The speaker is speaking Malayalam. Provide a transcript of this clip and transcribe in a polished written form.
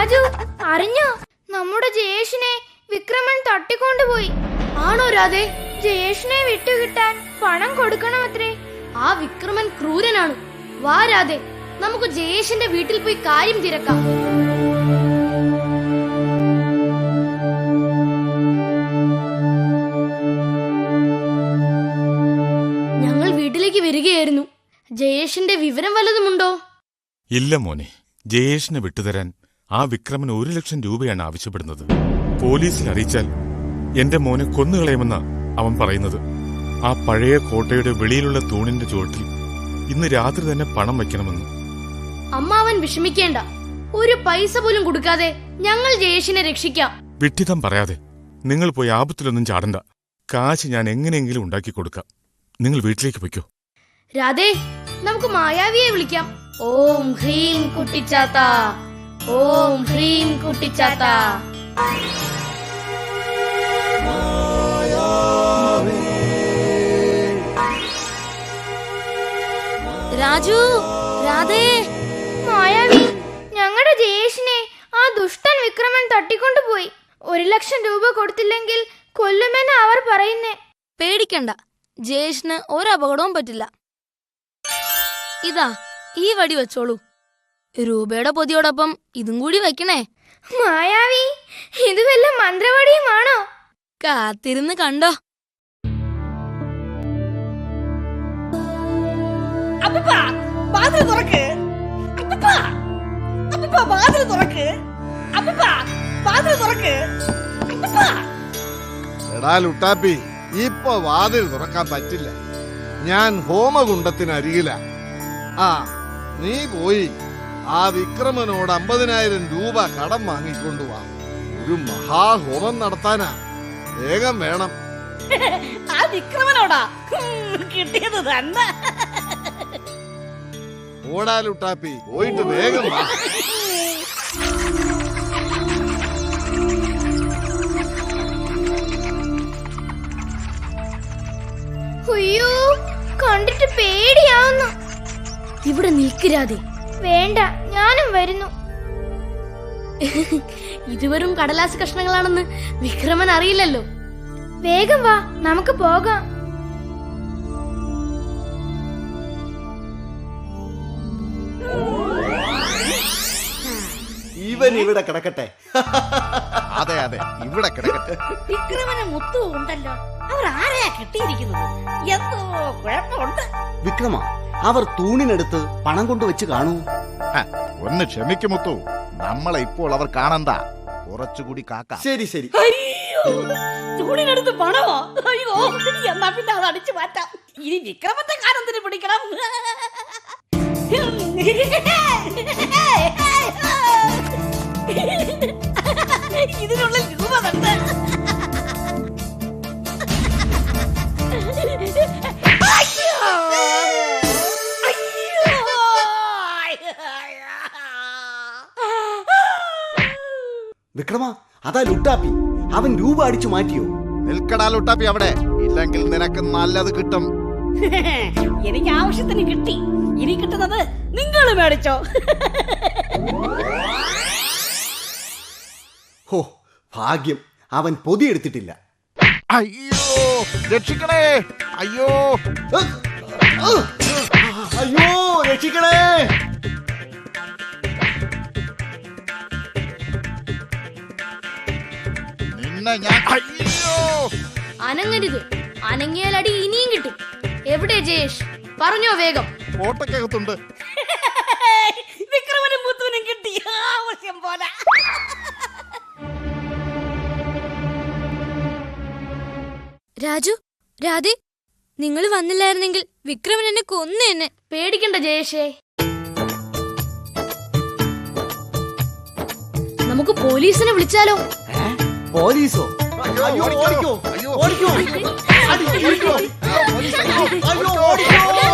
രാജു, അറിഞ്ഞോ? നമ്മുടെ ജയേഷിനെ വിക്രമൻ തട്ടിക്കൊണ്ടുപോയി. ആണോ രാധേ? ജയേഷിനെ വിട്ടുകിട്ടാൻ പണം കൊടുക്കണമത്രേ. ആ വിക്രമൻ ക്രൂരനാണ്. വാ രാധേ, നമുക്ക് ജയേഷിന്റെ വീട്ടിൽ പോയി കാര്യം തിരക്കാം. ഞങ്ങൾ വീട്ടിലേക്ക് വരികയായിരുന്നു. ജയേഷിന്റെ വിവരം വല്ലതുമുണ്ടോ? ഇല്ല മോനെ, ജയേഷിനെ വിട്ടുതരാൻ ആ വിക്രമൻ 1 ലക്ഷം രൂപയാണ് ആവശ്യപ്പെടുന്നത്. പോലീസിൽ അറിയിച്ചാൽ എന്റെ മോനെ കൊന്നുകളയുമെന്നാ അവൻ പറയുന്നത്. ആ പഴയ കോട്ടയുടെ വെളിയിലുള്ള തൂണിന്റെ ചുവട്ടിൽ ഇന്ന് രാത്രി തന്നെ പണം വയ്ക്കണമെന്ന്. അമ്മാവൻ വിഷമിക്കേണ്ട. 1 പൈസ പോലും കൊടുക്കാതെ ഞങ്ങൾ ജയേഷിനെ രക്ഷിക്കാം. വിഡ്ഢിത്തം പറയാതെ നിങ്ങൾ പോയി ആപത്തിലൊന്നും ചാടണ്ട. കാശ് ഞാൻ എങ്ങനെയെങ്കിലും ഉണ്ടാക്കി കൊടുക്കാം. നിങ്ങൾ വീട്ടിലേക്ക് പൊയ്ക്കോ. രാധേ, നമുക്ക് മായാവിയെ വിളിക്കാം. ഓം ഹ്രീം കുട്ടിച്ചാത്ത, ഓം ഹ്രീം കുട്ടിച്ചാത്ത. രാജു, രാധേ. മായാവി, ഞങ്ങളുടെ ജയേഷിനെ ആ ദുഷ്ടൻ വിക്രമൻ തട്ടിക്കൊണ്ടുപോയി. 1 ലക്ഷം രൂപ കൊടുത്തില്ലെങ്കിൽ കൊല്ലുമെന്ന് അവർ പറയുന്നേ. പേടിക്കണ്ട, ജയേഷിന് ഒരപകടവും പറ്റില്ല. ഇതാ, ഈ വടി വെച്ചോളൂ. രൂപയുടെ പൊതിയോടൊപ്പം ഇതും കൂടി വെക്കണേ. മായാവി, ഇത് വല്ല മന്ത്രവാടിയുമാണോ? കാത്തിരുന്ന് കണ്ടോ. എടാ ലുട്ടാപ്പി, ഇപ്പൊ വാതിൽ തുറക്കാൻ പറ്റില്ല. ഞാൻ ഹോമകുണ്ടത്തിനരികില. ആ, നീ പോയി ആ വിക്രമനോട് 50,000 രൂപ കടം വാങ്ങിക്കൊണ്ടുവാ. ഒരു മഹാഹോമം നടത്താനാ. വേഗം വേണം. ആ വിക്രമനോടാ കിട്ടിയത് തന്നെ. ഓടാ ലുട്ടാപ്പി, പോയിട്ട് വേഗം വാ. അയ്യോ, കണ്ടിട്ട് പേടിയാവുന്നു. ഇവിടെ നിൽക്കരാതെ. വേണ്ട, ഞാനും വരുന്നു. ഇത് വെറും കടലാസ് കഷ്ണങ്ങളാണെന്ന് വിക്രമൻ അറിയില്ലല്ലോ. വേഗം വാ, നമുക്ക് പോകാം. ഇവൻ ഇവിടെ കിടക്കട്ടെ. അതെ അതെ, ഇവിടെ കിടക്കട്ടെ. വിക്രമന് മുത്തു ഉണ്ടല്ലോ. അവർ ആരെയാ കിട്ടിയിരിക്കുന്നത്? എന്തോ കുഴപ്പമുണ്ട്. വിക്രമ, അവർ തൂണിനടുത്ത് പണം കൊണ്ടുവച്ച് കാണൂ. ഒന്ന് ക്ഷമിക്കുമുത്തു, നമ്മളെ ഇപ്പോൾ അവർ കാണണ്ട. കുറച്ചുകൂടി കാക്ക. ശരി ശരി. അയ്യോ, തൂണിനടുത്ത് പണമോ? അയ്യോ, എന്നാ പിന്നെ അത് അടിച്ചു മാറ്റാം. ഇനി വിക്രമത്തെ കാലത്തിന് പിടിക്കണം. ഇതിനുള്ള രൂപ തന്നെ. വിക്രമ, അതാ ലുട്ടാപ്പി. അവൻ രൂപ അടിച്ചു മാറ്റിയോ? നിൽക്കടാ ലുട്ടാപ്പി അവിടെ, ഇല്ലെങ്കിൽ നിനക്ക് നല്ലത് കിട്ടും. എനിക്ക് ആവശ്യത്തിന് കിട്ടി. ഇനി കിട്ടുന്നത് നിങ്ങൾ മേടിച്ചോ. ഹോ, ഭാഗ്യം, അവൻ പൊതിയെടുത്തിട്ടില്ല. അയ്യോ, രക്ഷിക്കണേ! അയ്യോ, അയ്യോ, രക്ഷിക്കണേ! നിന്നെ ഞാൻ. അയ്യോ, അനങ്ങരുത്. അനങ്ങിയാൽ അടി ഇനിയും കിട്ടും. എവിടെ ജയേഷ്? പറഞ്ഞോ വേഗം. കോട്ടക്കകത്തുണ്ട്. വിക്രമനും മുത്തുവിനും കിട്ടി. ആവശ്യം പോലെ. രാജു, രാധേ, നിങ്ങൾ വന്നില്ലായിരുന്നെങ്കിൽ വിക്രമൻ എന്നെ കൊന്നെന്നെ. പേടിക്കണ്ട ജയേഷേ, നമുക്ക് പോലീസിനെ വിളിച്ചാലോ? പോലീസോ? അയ്യോ, അയ്യോ, ഓടിക്കോ, അയ്യോ, ഓടിക്കോ, അയ്യോ, അയ്യോ, ഓടിക്കോ.